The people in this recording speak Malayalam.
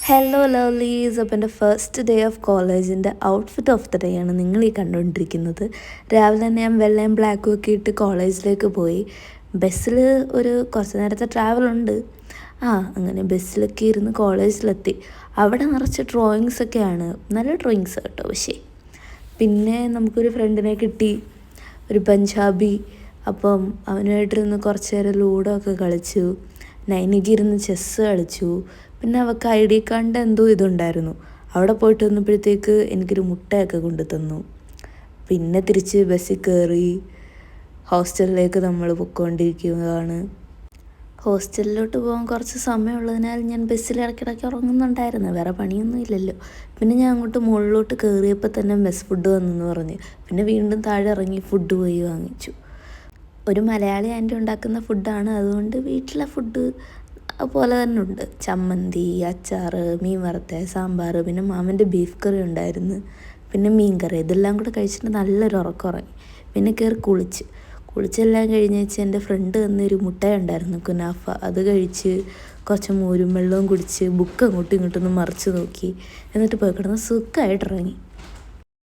ഹലോ ലവ്ലീസ്. അപ്പോൾ എൻ്റെ ഫസ്റ്റ് ഡേ ഓഫ് കോളേജിൻ്റെ ഔട്ട്ഫിറ്റ് ഓഫ് ദ ഡേ ആണ് നിങ്ങൾ ഈ കണ്ടുകൊണ്ടിരിക്കുന്നത്. രാവിലെ തന്നെ ഞാൻ വെള്ളയും ബ്ലാക്കും ഒക്കെ ഇട്ട് കോളേജിലേക്ക് പോയി. ബസ്സിൽ ഒരു കുറച്ച് നേരത്തെ ട്രാവലുണ്ട്. അങ്ങനെ ബസ്സിലൊക്കെ ഇരുന്ന് കോളേജിലെത്തി. അവിടെ നിറച്ച് ഡ്രോയിങ്സൊക്കെയാണ്, നല്ല ഡ്രോയിങ്സ് കേട്ടോ. പക്ഷേ പിന്നെ നമുക്കൊരു ഫ്രണ്ടിനെ കിട്ടി, ഒരു പഞ്ചാബി. അപ്പം അവനുമായിട്ടിരുന്ന് കുറച്ച് നേരം ലൂഡോ ഒക്കെ കളിച്ചു. നൈനിക്ക് ഇരുന്ന് ചെസ്സ് കളിച്ചു. പിന്നെ അവൾക്ക് ID കാർഡിൻ്റെ എന്തോ ഇതുണ്ടായിരുന്നു. അവിടെ പോയിട്ട് വന്നപ്പോഴത്തേക്ക് എനിക്കൊരു മുട്ടയൊക്കെ കൊണ്ടു തന്നു. പിന്നെ തിരിച്ച് ബസ്സിൽ കയറി ഹോസ്റ്റലിലേക്ക് നമ്മൾ പൊയ്ക്കൊണ്ടിരിക്കുകയാണ്. ഹോസ്റ്റലിലോട്ട് പോകാൻ കുറച്ച് സമയമുള്ളതിനാൽ ഞാൻ ബസ്സിൽ ഇടയ്ക്കിടയ്ക്ക് ഉറങ്ങുന്നുണ്ടായിരുന്നു. വേറെ പണിയൊന്നും ഇല്ലല്ലോ. പിന്നെ ഞാൻ അങ്ങോട്ട് മുകളിലോട്ട് കയറിയപ്പോൾ തന്നെ മെസ് ഫുഡ് വന്നെന്ന് പറഞ്ഞ് പിന്നെ വീണ്ടും താഴെ ഇറങ്ങി ഫുഡ് പോയി വാങ്ങിച്ചു. ഒരു മലയാളി ആൻറ്റി ഉണ്ടാക്കുന്ന ഫുഡാണ്, അതുകൊണ്ട് വീട്ടിലെ ഫുഡ് പോലെ തന്നെ ഉണ്ട്. ചമ്മന്തി, അച്ചാർ, മീൻ വറുത്ത, സാമ്പാർ, പിന്നെ മാമൻ്റെ ബീഫ് കറി ഉണ്ടായിരുന്നു, പിന്നെ മീൻ കറി. ഇതെല്ലാം കൂടെ കഴിച്ചിട്ട് നല്ലൊരു ഉറക്കമുറങ്ങി. പിന്നെ കയറി കുളിച്ചെല്ലാം കഴിഞ്ഞ് വെച്ച് എൻ്റെ ഫ്രണ്ട് തന്നൊരു മുട്ട ഉണ്ടായിരുന്നു, കുനാഫ. അത് കഴിച്ച് കുറച്ച് മോരും വെള്ളവും കുടിച്ച് ബുക്ക് അങ്ങോട്ടും ഇങ്ങോട്ടൊന്ന് മറിച്ച് നോക്കി. എന്നിട്ട് പോയി കിടന്ന് സുഖമായിട്ട് ഇറങ്ങി.